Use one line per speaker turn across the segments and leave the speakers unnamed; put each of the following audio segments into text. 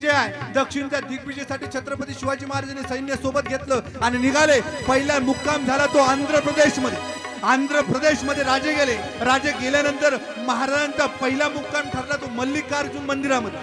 जे आहे दक्षिणच्या दिग्विजयासाठी छत्रपती शिवाजी महाराजांनी सैन्य सोबत घेतलं आणि निघाले। पहिला मुक्काम झाला तो आंध्र प्रदेशमध्ये राजे गेल्यानंतर महाराजांचा पहिला मुक्काम ठरला तो मल्लिकार्जुन मंदिरामध्ये।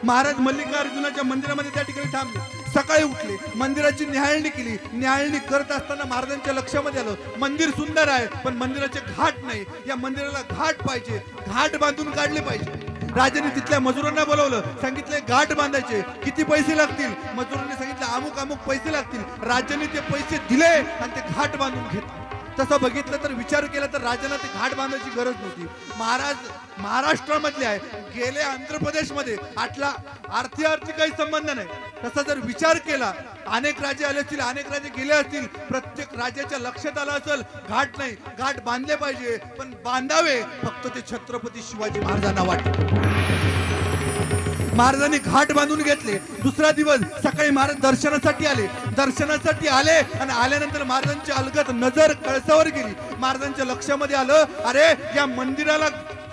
महाराज मल्लिकार्जुनाच्या मंदिरामध्ये त्या ठिकाणी थांबले। सकाळी उठले, मंदिराची न्याहाळणी केली। न्याहाळणी करत असताना महाराजांच्या लक्षामध्ये आलं मंदिर सुंदर आहे पण मंदिराचे घाट नाही, या मंदिराला घाट पाहिजे, घाट बांधून काढले पाहिजे। राजाने तिथल्या मजुरांना बोलवलं, सांगितले घाट बांधायचे, किती पैसे लागतील? मजुरांनी सांगितले अमुक अमुक पैसे लागतील। राजाने ते पैसे दिले आणि ते घाट बांधून घेतले। तसं बघितलं तर विचार केला तर राजाला ते घाट बांधायची गरज नव्हती। महाराज महाराष्ट्रामधले आहे, गेले आंध्र प्रदेशमध्ये, आटला अर्थी काही संबंध नाही। तसा जर विचार केला अनेक राजे आले असतील, अनेक राजे गेले असतील, प्रत्येक राजाच्या लक्षात आलं असेल घाट नाही, घाट बांधले पाहिजे, पण बांधावे फक्त ते छत्रपती शिवाजी महाराजांना वाटले। महाराजांनी घाट बांधून घेतले। दुसरा दिवस सकाळी महाराज दर्शनासाठी आले आणि आल्यानंतर महाराजांची अलगद नजर कळसावर गेली। महाराजांच्या लक्षामध्ये आलं अरे या मंदिराला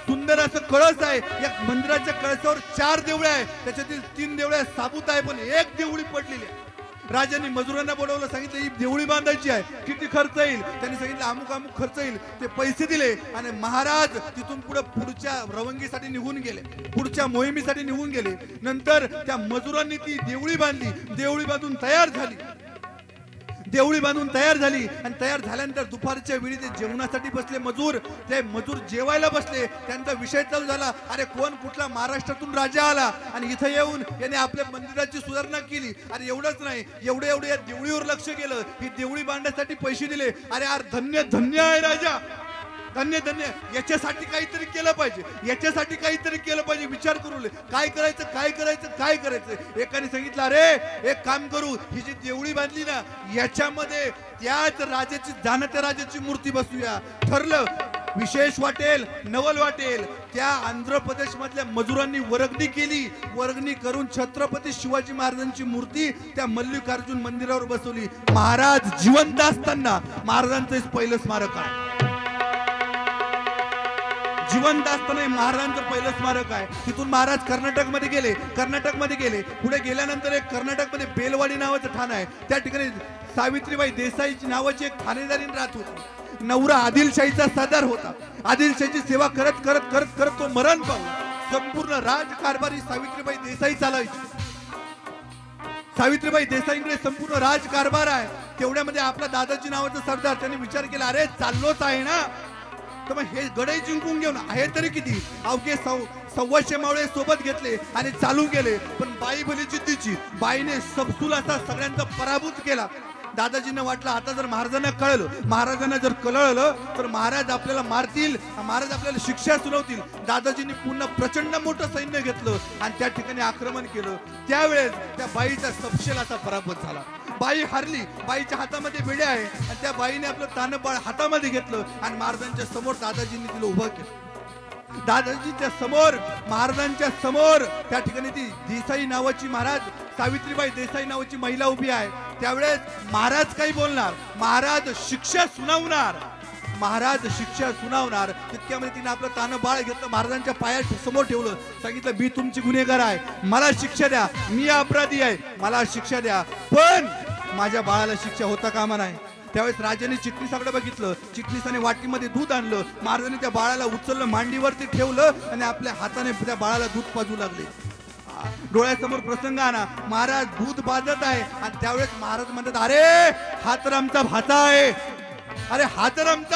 सुंदर असं कळस आहे, या मंदिराच्या कळसावर 4 देवळे आहे, त्याच्यातील 3 देवळे साबूत आहे पण एक देवळी पडलेली आहे। राजांनी मजुरांना बोलवलं, सांगितलं ही देवळी बांधायची आहे, किती खर्च येईल? त्यांनी सांगितलं अमुक अमुक खर्च येईल। ते पैसे दिले आणि महाराज तिथून पुढच्या रवंगीसाठी निघून गेले, पुढच्या मोहिमेसाठी निघून गेले। नंतर त्या मजुरांनी ती देवळी बांधली, देवळी बांधून तयार झाली आणि तयार झाल्यानंतर दुपारच्या वेळी ते जेवणासाठी बसले मजूर। ते मजूर जेवायला बसले, त्यांचा विषय चालू झाला, अरे कोण कुठला महाराष्ट्रातून राजा आला आणि इथं येऊन याने आपल्या मंदिराची सुधारणा केली। अरे एवढंच नाही, एवढे या देवळीवर लक्ष गेलं, ही देवळी बांधण्यासाठी पैसे दिले। अरे यार धन्य धन्य आहे राजा, धन्य धन्य, याच्यासाठी काहीतरी केलं पाहिजे, विचार करू काय करायचं। एकाने सांगितलं अरे एक काम करू, ही जी देवळी बांधली ना याच्यामध्ये त्याच राजाची जाणत्या राजाची मूर्ती बसवूया। ठरलं, विशेष वाटेल नवल वाटेल। त्या आंध्र प्रदेश मधल्या मजुरांनी वर्गणी केली, वर्गणी करून छत्रपती शिवाजी महाराजांची मूर्ती त्या मल्लिकार्जुन मंदिरावर बसवली। महाराज जिवंत असताना महाराजांचं पहिलं स्मारक आहे, जिवंत असताना महाराजांचं पहिलं स्मारक आहे। तिथून महाराज कर्नाटकमध्ये गेले। पुढे गेल्यानंतर एक कर्नाटकमध्ये बेलवाडी नावाचं ठाण आहे, त्या ठिकाणी सावित्रीबाई देसाई नावाची एक ठाणेदारीण राहत होती। नवरा आदिलशाहीचा सरदार होता। आदिलशाहीची सेवा करत तो मरण पावला। संपूर्ण राजकारभारी सावित्रीबाई देसाई चालायची। सावित्रीबाई देसाईंकडे संपूर्ण राजकारभार आहे। तेवढ्यामध्ये आपला दादाजी नावाचा सरदार, त्यांनी विचार केला अरे चाललोच आहे ना तर मग हे गडे जिंकून घेऊन आहे तरी किती, अवघे 125 मावळे सोबत घेतले आणि चालू गेले। पण बाई भली जिद्दीची, बाईने सबसूल असा सगळ्यांचा पराभूत केला। दादाजींना वाटलं आता जर महाराजांना जर कळलं तर महाराज आपल्याला मारतील, महाराज आपल्याला शिक्षा सुनावतील। दादाजींनी पुन्हा प्रचंड मोठं सैन्य घेतलं आणि त्या ठिकाणी आक्रमण केलं। त्यावेळेस त्या बाईचा सपशेल असा पराभूत झाला। बाई हारली, बाईच्या हातामध्ये बेड्या आहे आणि त्या बाईने आपलं तानबाळ हातामध्ये घेतलं आणि महाराजांच्या समोर दादाजींनी तिला उभं केलं। दादाजींच्या समोर, महाराजांच्या समोर त्या ठिकाणी ती देसाई नावाची, सावित्रीबाई देसाई नावाची महिला उभी आहे। त्यावेळेस महाराज काही बोलणार, महाराज शिक्षा सुनावणार। तितक्यामध्ये तिने आपलं तानबाळ घेतलं, महाराजांच्या पायासमोर ठेवलं, सांगितलं मी तुमची गुन्हेगार आहे, मला शिक्षा द्या, मी अपराधी आहे, मला शिक्षा द्या, पण माझ्या बाळाला शिक्षा होता कामा नाही। त्यावेळेस राजाने चिटणीसाकडे बघितलं, चिटणीसाने वाटीमध्ये दूध आणलं, महाराजांनी त्या बाळाला उचललं, मांडीवरती ठेवलं आणि आपल्या हाताने त्या बाळाला दूध पाजू लागले। डोळ्यासमोर प्रसंग आला, महाराज दूध पाजत आहे आणि त्यावेळेस महाराज म्हणतात अरे हा तर आमचा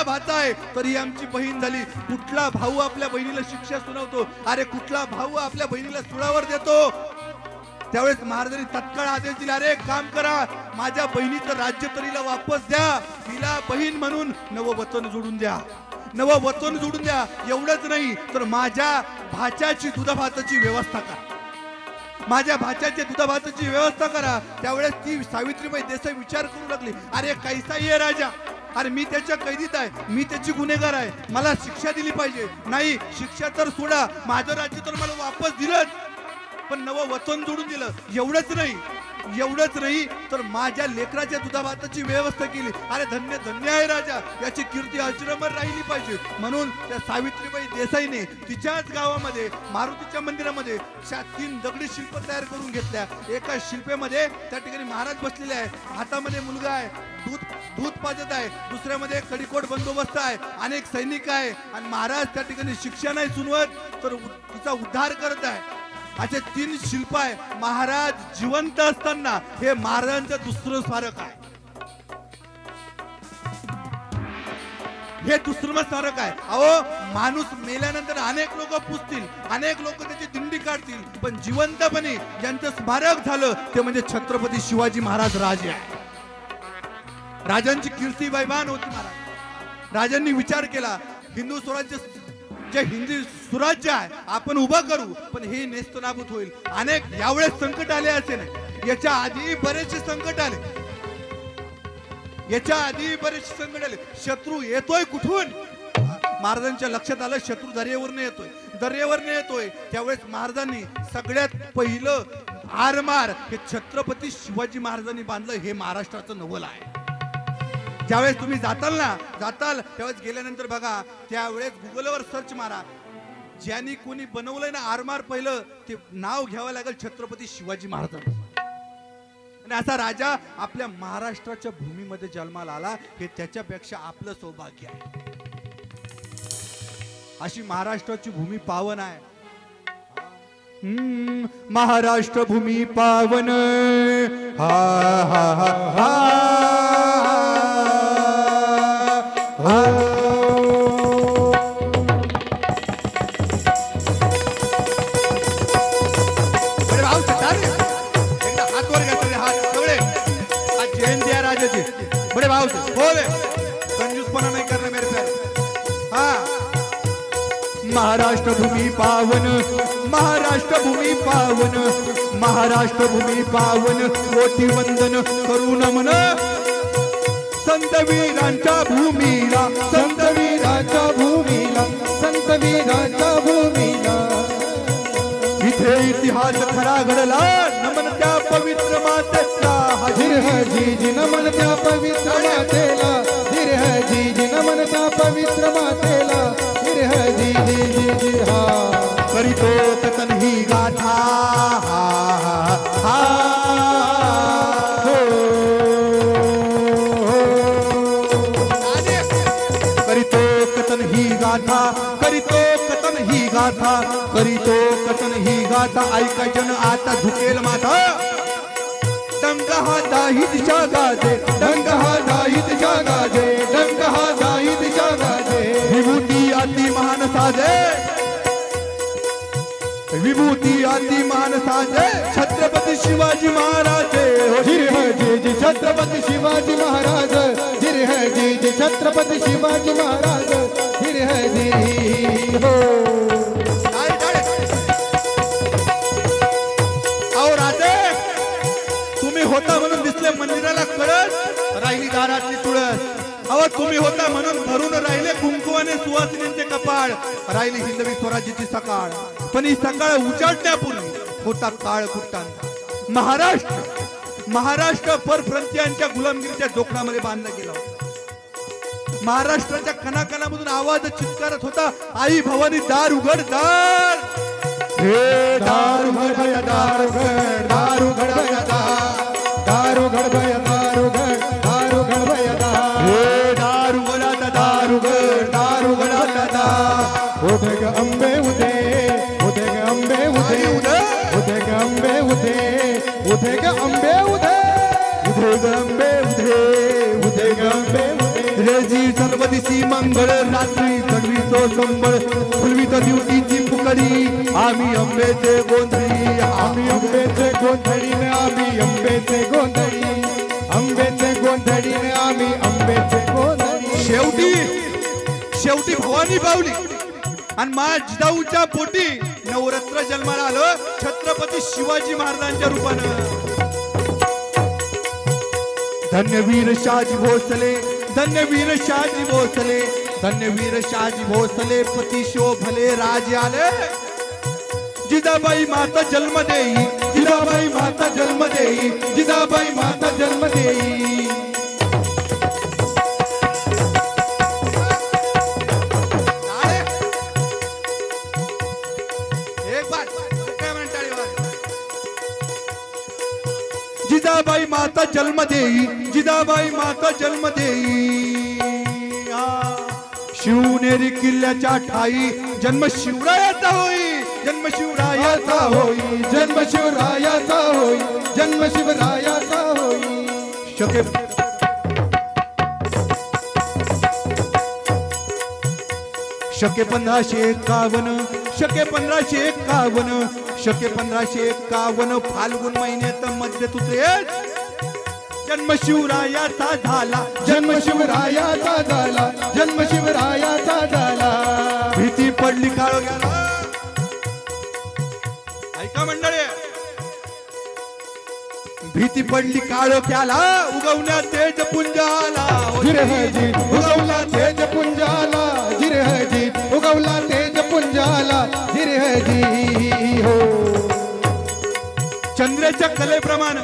भाचा आहे, तरी आमची बहीण झाली। कुठला भाऊ आपल्या बहिणीला शिक्षा सुनावतो? अरे कुठला भाऊ आपल्या बहिणीला सुळावर देतो? त्यावेळेस महाराजांनी तत्काळ आदेश दिला, अरे काम करा, माझ्या बहिणीचं राज्य तरीला वापस द्या, तिला बहीण म्हणून नववचन जोडून द्या। एवढंच नाही तर माझ्या भाच्याची दुधाभाताची व्यवस्था करा। त्यावेळेस ती सावित्रीबाई देसाई विचार करू लागली, अरे कैसा ये राजा, अरे मी त्याच्या कैदीत आहे, मी त्याची गुन्हेगार आहे, मला शिक्षा दिली पाहिजे। नाही, शिक्षा तर सोडा, माझं राज्य तर मला वापस दिलंच, पण नवं वचन जोडून दिलं। एवढंच नाही, एवढंच नाही तर माझ्या लेकराच्या दुधाभाताची व्यवस्था केली. अरे धन्य धन्य आहे राजा, याची कीर्ती अजरामर राहिली पाहिजे. म्हणून त्या सावित्रीबाई देसाईने तिच्याच गावामध्ये मारुतीच्या मंदिरामध्ये 3 दगडी शिल्प तयार करून घेतल्या. एका शिल्पेमध्ये त्या ठिकाणी महाराज बसलेले आहे, हातामध्ये मुलगा आहे, दूध पाजत आहे, दुसऱ्यामध्ये कडीकोट बंदोबस्त आहे, अनेक सैनिक आहे आणि महाराज त्या ठिकाणी शिक्षा नाही सुनवत तर तिचा उद्धार करत आहे. असे 3 शिल्प आहे. महाराज जिवंत असताना हे महाराजांचं दुसरं स्मारक आहे. हे दुसरं स्मारक आहे. अहो माणूस मेल्यानंतर अनेक लोक पुजतील, अनेक लोक त्याची दिंडी काढतील, पण जिवंतपणे ज्यांचं स्मारक झालं ते म्हणजे छत्रपती शिवाजी महाराज राजे आहे. राजांची कीर्ती वैमान होती. महाराज राजांनी विचार केला हिंदू स्वराज्य जे हिंदू स्वराज्य आहे आपण उभं करू, पण हे नेस्तनाबूत होईल. अनेक यावेळेस संकट आले असे नाही, याच्या आधी बरेचसे संकट आले, याच्या आधी बरेचसे संकट आले. शत्रू येतोय कुठून? महाराजांच्या लक्षात आलं शत्रू दर्यावरनं येतोय. त्यावेळेस महाराजांनी सगळ्यात पहिलं आरमार हे छत्रपती शिवाजी महाराजांनी बांधलं. हे महाराष्ट्राचं नवल आहे. ज्यावेळेस तुम्ही जाताल त्यावेळेस गेल्यानंतर बघा, त्यावेळेस गुगलवर सर्च मारा, ज्यांनी कोणी बनवलंय ना आरमार पहिलं ते नाव घ्यावं लागेल छत्रपती शिवाजी महाराजांचं. आणि असा राजा आपल्या महाराष्ट्राच्या भूमीमध्ये जन्माला आला, हे त्याच्यापेक्षा आपलं सौभाग्य आहे. अशी महाराष्ट्राची भूमी पावन आहे. महाराष्ट्र भूमी पावन हा हा हा हा बड़े भाव से बोले, कंजूसपना नहीं करना मेरे प्यारे. हाँ, महाराष्ट्र भूमि पावन, महाराष्ट्र भूमि पावन, महाराष्ट्र भूमि पावन, कोटी वंदन करू नमन संत वीरांच्या भूमीला, संत वीरांच्या भूमीला, संत वीरांच्या भूमीला. इथे इतिहास खरा घडला, नमन त्या पवित्र मातेला.
धीर है जी नमन त्या पवित्र मातेला, धीर है जी नमन त्या पवित्र मातेला, धीर है जी हा.
करीतो कथन ही गाथा हा हा करीतो कथन ही गाथा, करीतो कथन ही गाथा, करीतो कथन ही गाथा. ऐकायचं आता झुकेल माथा. डंका हा दाही दिशा गाजे, डंका हा दाही दिशा गाजे, डंका हा दाही दिशा गाजे. विभूती अति महान साजे, विभूती अति महान साजे, छत्रपती शिवाजी महाराज.
धीर है जी छत्रपती शिवाजी महाराज, धीर है जी छत्रपती शिवाजी महाराज, धीर है जी हो.
होता म्हणून दिसले मंदिराला कळस, राहिली दारातली तुळस. अहो तुम्ही होता म्हणून भरून राहिले कुंकुवाने सुवासिनींचे कपाळ, राहिली हिंदवी स्वराज्याची सकाळ. पण ही सकाळ उजाडण्यापूर्वी होता काळ कुट्टांचा. महाराष्ट्र परप्रांतीयांच्या गुलामगिरीच्या जोखडामध्ये बांधला गेला. महाराष्ट्राच्या कणाकणामधून आवाज चित्कारत होता, आई भवानी दार उघड दार.
हे दार उघड दार उघड, दार उघड दार, दार उघड दार उघड, दार उघड दार.
हे दार उघड दार उघड, दार उघड दार.
उदे ग अंबे उदे, उदे ग अंबे उदे, उदे ग अंबे उदे, उदे ग अंबे उदे,
उदे ग अंबे उदे,
उदे ग अंबे उदे.
रेजी सर्वदिशी मंगळ रात्री चढवितो संबळ, फुलवित दिवटीची फुकडी आम्ही अंबेचे गोंधळी,
आम्ही अंबेचे गोंधळी, आम्ही अंबेचे गोंधळी, अंबेचे गोंधळी, आम्ही अंबेचे गोंधळी.
शेवटी भवानी पावली आणि मा जिजाऊच्या पोटी नवरत्न जन्माला आलं छत्रपती शिवाजी महाराजांच्या रूपानं. धन्यवीर शहाजी भोसले, धन्यवीर शहाजी भोसले, धन्यवीर शहाजी भोसले, पती शोभले राजे आले. जिजाबाई माता जन्म देई, जिजाबाई माता जन्म देई, जिजाबाई माता जन्म देई, जिजाबाई माता जन्म देई. शिवनेरी किल्ल्याच्या ठाई जन्म शिवरायाचा होई, जन्म शिवरायाचा होई,
जन्म शिवरायाचा होई, जन्म शिवरायाचा होई.
शके शके 1551, शके 1551, शके 1551 फाल्गुन महिन्यात मध्य तुत्रेस जन्म शिवरायाचा झाला,
जन्म शिवरायाचा झाला, जन्म शिवरायाचा झाला.
भीती पडली काळोख्याला. ऐका मंडळी, भीती पडली काळोख्याला, उगवल्या तेज पुंजाला.
जिरहजी उगवला तेज पुंजाला, जिरहजी उगवला तेज पुंजाला, जिरहजी हो.
चंद्राच्या कलेप्रमाणे,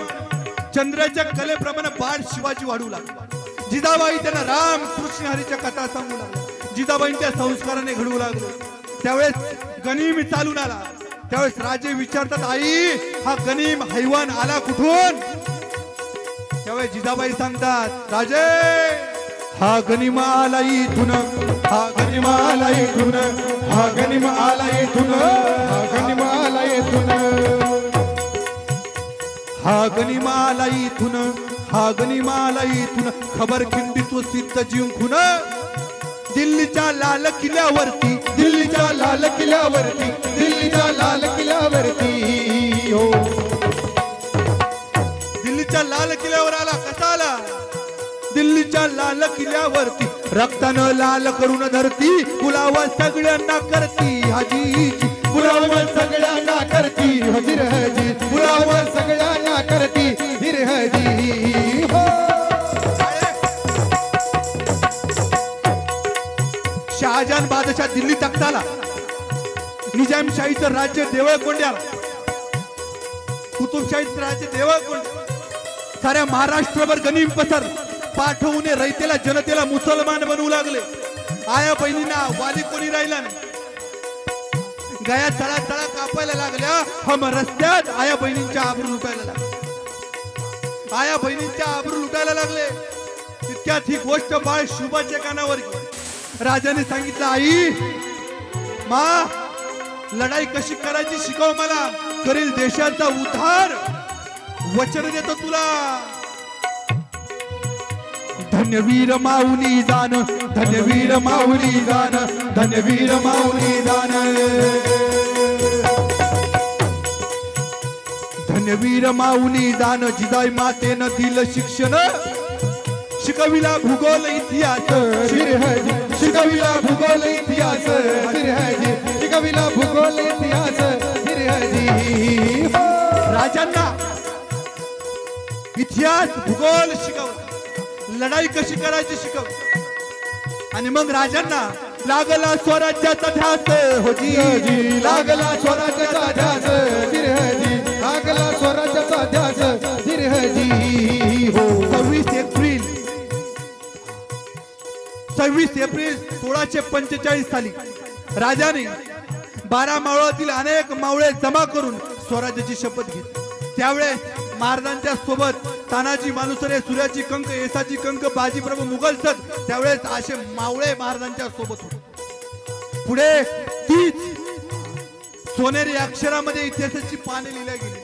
चंद्राच्या कलेप्रमाणे बाळ शिवाजी वाढू लागला. जिजाबाई त्यांना राम कृष्ण हरीच्या कथा सांगू लागला. जिजाबाईंच्या संस्काराने घडवू लागलो. त्यावेळेस गनिम चालून आला. त्यावेळेस राजे विचारतात, आई हा गनिम हैवान आला कुठून? त्यावेळेस जिजाबाई सांगतात, राजे हा गनिम आला इथून, हा गनिम आला इथून, हा गनिम आला इथून,
हा गनिम आला येथून,
हा गनिम आला इथून, हा गनिम आला इथून. खबर खिंडी तो सिद्ध जिंकून दिल्लीच्या लाल किल्ल्यावरती,
दिल्लीच्या लाल किल्ल्यावरती, दिल्लीच्या लाल किल्ल्यावरती हो.
दिल्लीच्या लाल किल्ल्यावर आला. कसा आला? दिल्लीच्या लाल किल्ल्यावरती रक्तानं लाल करून धरती, पुलावा सगळ्यांना करती हाजीची,
पुलावा सगळ्यांना करती जिरहजी, पुलावा सगळ्यांना करती जिरहजी हो.
शहाजहान बादशाह दिल्ली तख्ताला, निजामशाहीचं राज्य देवळ कोंड्याला, कुतुबशाहीचं राज्य देवळ कोंड्या. साऱ्या महाराष्ट्रभर गनिम पसर पाठवून रयतेला जनतेला मुसलमान बनवू लागले. आया बहिणींना वाली कोणी राहिला नाही. गाया चळा चळा कापायला लागल्या. हम रस्त्यात आया बहिणींच्या आबरू लुटायला लागले, आया बहिणींच्या आबरू लुटायला लागले. तितक्यात ही गोष्ट बाळ शुभाच्या कानावर गेली. राजाने सांगितलं, आई मा लढाई कशी करायची शिकव मला, करील देशाचा उद्धार, वचन देतो तुला. धन्यवीर माऊली जान, धन्यवीर माऊली जान, धन्यवीर माऊली जान, धन्यवीर माऊली जान. जिजाई मातेनं दिलं शिक्षण, शिकविला भूगोल इतिहास,
जिरहजी शिकविला भूगोल इतिहास, जिरहजी शिकविला भूगोल इतिहास, जिरहजी हो.
राजांना इतिहास भूगोल शिकवलं, लढाई कशी करायची शिकवलं. आणि मग राजांना लागला स्वराज्याचा ध्यास हो जी,
लागला स्वराज्याचा ध्यास, जिरहजी लागला स्वराज्याचा ध्यास, जिरहजी हो.
26 एप्रिल 1645 साली राजाने 12 मावळातील अनेक मावळे जमा करून स्वराज्याची शपथ घेतली. त्यावेळेस महाराजांच्या सोबत तानाजी मालुसरे, सूर्याची कंक, येसाची कंक, बाजीप्रभू मुघलसद, त्यावेळेस असे मावळे महाराजांच्या सोबत होते. पुढे तीच सोनेरी अक्षरामध्ये इतिहासाची पाने लिहिल्या गेली.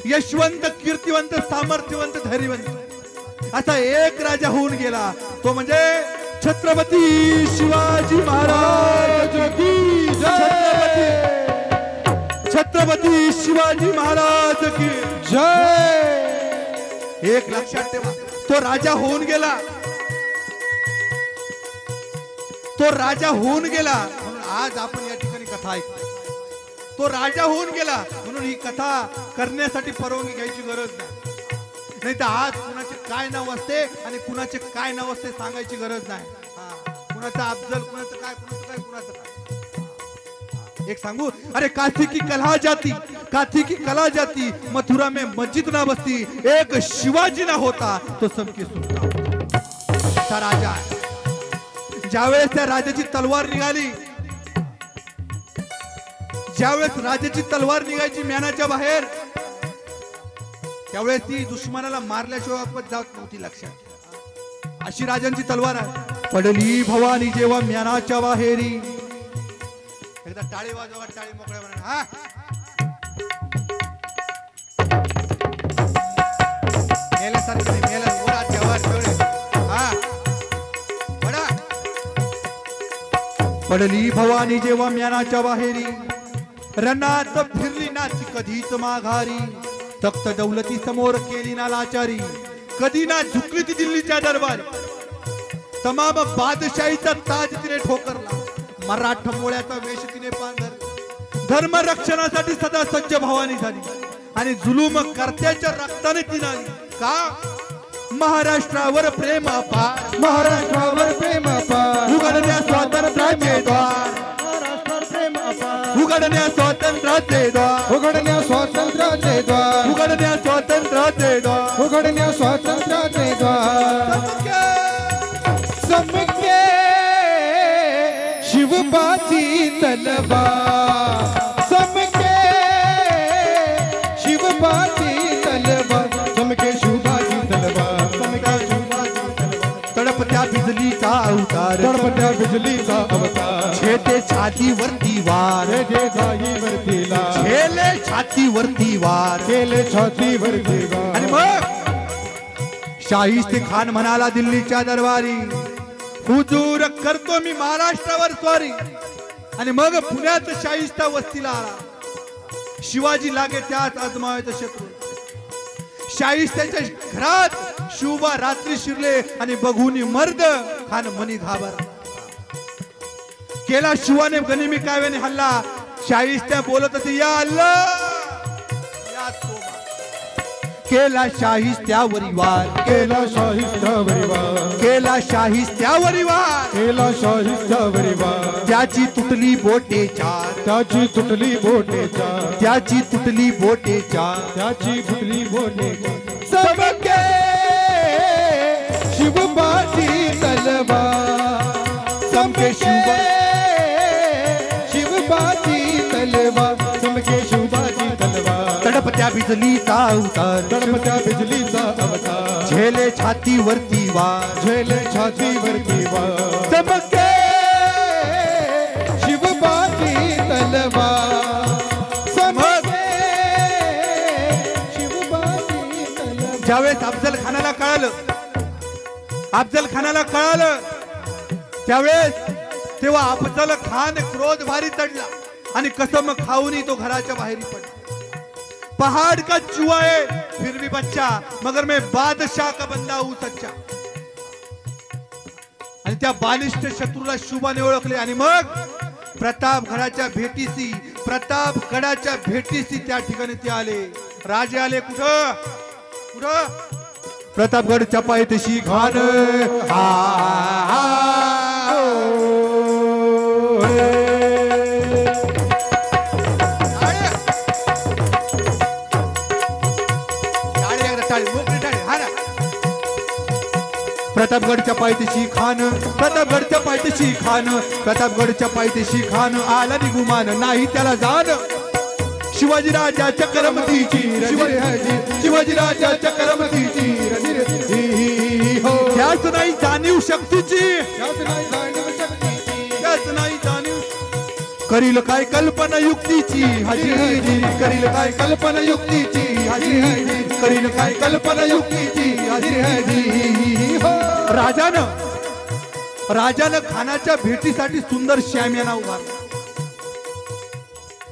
यशवंत, कीर्तिवंत, सामर्थ्यवंत, धैर्यवंत असा एक राजा होऊन गेला, तो म्हणजे छत्रपती शिवाजी महाराज की जय. छत्रपती शिवाजी महाराज की
जय.
एक लक्षात ठेवा, तो राजा होऊन गेला, तो राजा होऊन गेला म्हणून आज आपण या ठिकाणी कथा ऐकतो. तो राजा होऊन गेला म्हणून ही कथा करण्यासाठी परवानगी घ्यायची गरज नाही. नाही तर आज कुणाचे काय नाव असते आणि कुणाचे काय नाव असते सांगायची गरज नाही. कुणाचं अफजल, कुणाचं काय, कुणाचं काय, कुणाचं काय. एक सांगू, अरे काथी की कला जाती, काथी की कला जाती, मथुरा में मस्जिद ना बसती, एक शिवाजी ना होता तो सबकी सुनता होता. राजा आहे. ज्यावेळेस त्या राजाची तलवार निघाली, ज्यावेळेस राजाची तलवार निघायची म्यानाच्या बाहेर, त्यावेळेस ती दुश्मनाला मारल्याशिवाय वापस जात नव्हती. लक्षात अशी राजांची तलवार आहे. पडली भवानी जेव्हा म्यानाच्या बाहेरी. एकदा टाळी वाजवा, टाळी मोकळ्या म्हणा. हा मेल्यासारखं नाही, मेला वर जेव्हा ठेवले. हा बडा. पडली भवानी जेव्हा म्यानाच्या बाहेरी. रणात फिरली नाची कधीच माघारी. तख्त दौलती समोर केली ना लाचारी. कधी ना झुकली ती दिल्लीच्या दरबार. तमाम बादशाहीचा ताज तिने ठोकरला. मराठमोळ्याचा वेश तिने पांघरला. धर्म रक्षणासाठी सदा सज्ज भवानी झाली आणि जुलूम कर्त्याच्या रक्ताने ती नाली. का महाराष्ट्रावर प्रेम अपार.
महाराष्ट्रावर प्रेम अपार.
उघडण्या स्वातंत्र्याचे द्वार. उघडण्या स्वातंत्र्याचे द्वार.
उघडण्या स्वातंत्र्याचे द्वार.
उघडण्या स्वातंत्र्याचे द्वार.
उघडण्या स्वातंत्र्याचे द्वार. चमके शिवबाची तलवार. चमके शिवबाची तलवार. चमके शिवबाची तलवार. चमके शिवबाची तलवार.
तडपत्या बिजलीचा अवतार.
तडपत्या बिजलीचा अवतार.
छेते छातीवरती वार.
जे जाईवरती लाल.
छेले छातीवरती वार.
केले छातीवरती वार.
आणि मग शाहिस्ते खान म्हणाला दिल्लीच्या दरबारी. हुजूर करतो मी महाराष्ट्रावर स्वारी. आणि मग पुण्यात शाहिस्ता वस्तीला आला. शिवाजी लागे त्यात आजमावत शत्रू. शाहिस्त्याच्या घरात शिवबा रात्री शिरले आणि बघून मर्द खान मनी घाबरला. केला शिवाने गनिमी काव्याने हल्ला. शाहिस्त्या बोलत होते या अल्लाह या तोबा. केला शाहिस्त्यावरी वार.
केला शाहिस्त्यावरी वार.
केला शाहिस्त्यावरी वार.
केला शाहिस्त्यावरी वार.
त्याची तुटली बोटे चार.
त्याची तुटली बोटे चार.
त्याची तुटली बोटे चार.
त्याची तुटली बोटे चार. चमके शिवबाची तलवार.
चमके
शिवबाची तलवार. चमके शिवबाची तलवार.
तडपत्या बिजलीचा अवतार.
तडपत्या बिजलीचा अवतार.
झेले छातीवरती वार.
झेले छातीवरती वार.
चमके
शिवबाची तलवार. चमके शिवबाची तलवार.
ज्यावेळेस अफजल खानाला कळालं त्यावेळेस तेव्हा अफजल खान क्रोध भारी चढला आणि कसम खाऊनी तो घराच्या बाहेर पडला. पहाड़ का चूहा है फिर भी बच्चा मगर मैं बादशाह का बंदा हूं सच्चा. आणि त्या बालिष्ठ शत्रूला शुभाने ओळखले. आणि मग प्रतापगडाच्या भेटीसी त्या ठिकाणी ते आले. राजे आले कुठं कुठं प्रतापगडच्या पायथ्याशी खान. प्रतापगडच्या पायथ्याशी खान. प्रतापगडच्या पायथ्याशी खान. प्रतापगडच्या पायथ्याशी खान. आला निगुमान नाही त्याला जाण. शिवाजी राजाच्या करमतीची. शिवाजी राजाच्या करमतीची. त्याच नाही जाणीव शक्तीची. त्याच नाही जाणीव. करील काय कल्पना युक्तीची. हाजी करील काय कल्पना युक्तीची. हाजी करील काय कल्पना युक्तीची. हाजी राजानं खानाच्या भेटीसाठी सुंदर शामियाना उभारला.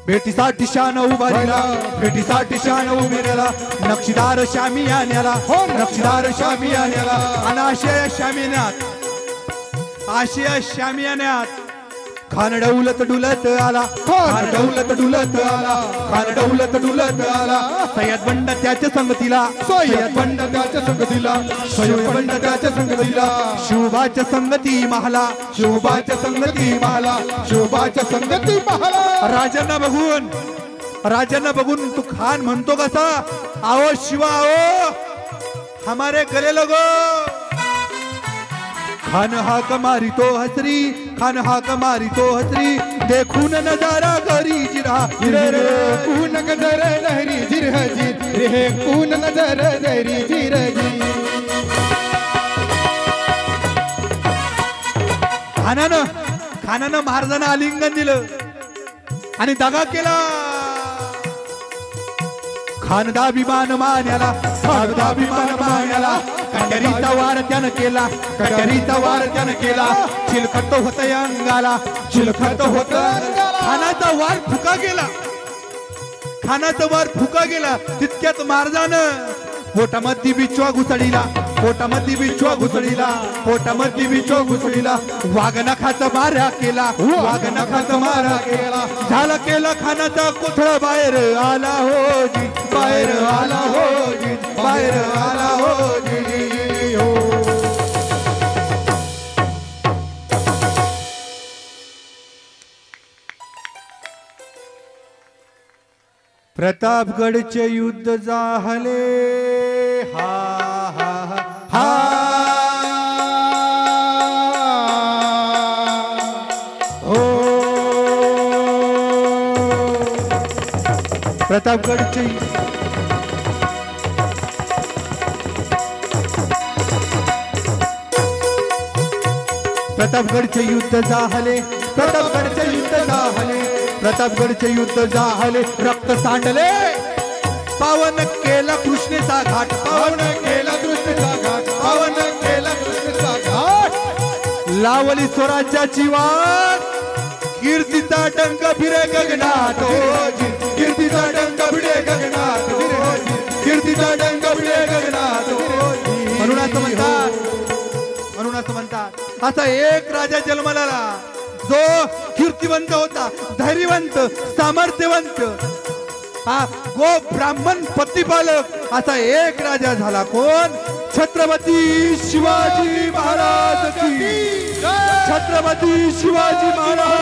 भेटीसाठी शान उभारला. भेटीसाठी शान उभारला. नक्षीदार शामियान्याला. हो नक्षीदार शामियान्याला. आणि आशिया शामियान्यात खान डौलत डुलत आला. खान डौलत डुलत आला. खान डौलत डुलत आला. सय्यद बंड त्याच्या संगतीला.
सय्यद बंड त्याच्या संगतीला.
सय्यद बंड त्याच्या संगतीला. शिवबाच्या संगती महाला. शिवबाच्या संगती महाला.
शिवबाच्या संगती महाला.
राजांना बघून तू खान म्हणतो कसा आओ शिवा आओ हमारे गले लगो. खान हाक मारी तो हसरी, खान हाक मारी तो हसरी, देखून नजारा घरी जिरा
रे कून नजर दहरी जिरहजी रे कून नजर दहरी जिरजी
खानानं महाराजांना आलिंगन दिलं आणि दगा केला. खानदाभिमान मान्याला, खानदाभिमान मान्याला, कटरीचा वार त्यानं केला, कटरीचा वार त्यानं केला. चिलखत होत अंगाला, चिलखत होत. खानाचा वार फुका गेला, खानाचा वार फुका गेला. तितक्यात महाराजानं पोटामध्ये बिचवा घुसळीला, पोटामध्ये बिचवा घुसळीला, पोटामध्ये बिचवा घुसळीला. वाघनखाचा मारा केला, वाघनखाचा मारा केला. झाला केला खानाचा कोथळा बाहेर आला हो जी, बाहेर आला हो जी, बाहेर आला हो जी हो. प्रतापगडचे युद्ध झाले, हा हा हा हा. हो प्रतापगडचे प्रतापगडचे युद्ध झाले, प्रतापगडचे युद्ध झाले, प्रतापगडचे युद्ध झाले. रक्त सांडले, पावन केला कृष्णेचा घाट, पावन केला कृष्णेचा घाट, पावन केला कृष्णेचा घाट. लावली स्वराज्याची वाट, कीर्तीचा डंक फिरे गगनात हो जी, कीर्तीचा डंक फिरे गगनात हो जी, कीर्तीचा डंक फिरे गगनात हो जी. म्हणून असं म्हणतात, म्हणून असं म्हणतात, असा एक राजा जन्माला आला जो कीर्तिवंत होता, धैर्यवंत, सामर्थ्यवंत, हा गो ब्राह्मण प्रतिपालक असा एक राजा झाला. कोण? छत्रपती शिवाजी महाराज की, छत्रपती शिवाजी महाराज.